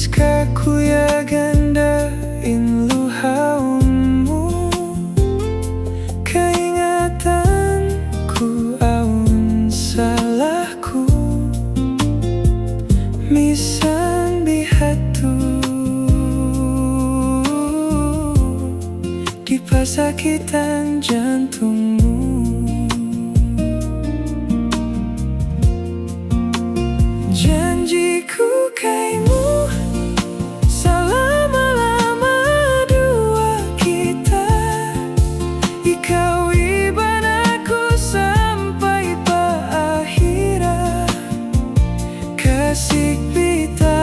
Naskahku ya gandain luhaumu, keingatanku aun salahku, misan bihatu di pasakitan jantungmu. Janjiku kaymu, selama-lama dua kita, ikawi aku sampai akhirat. Kasih pita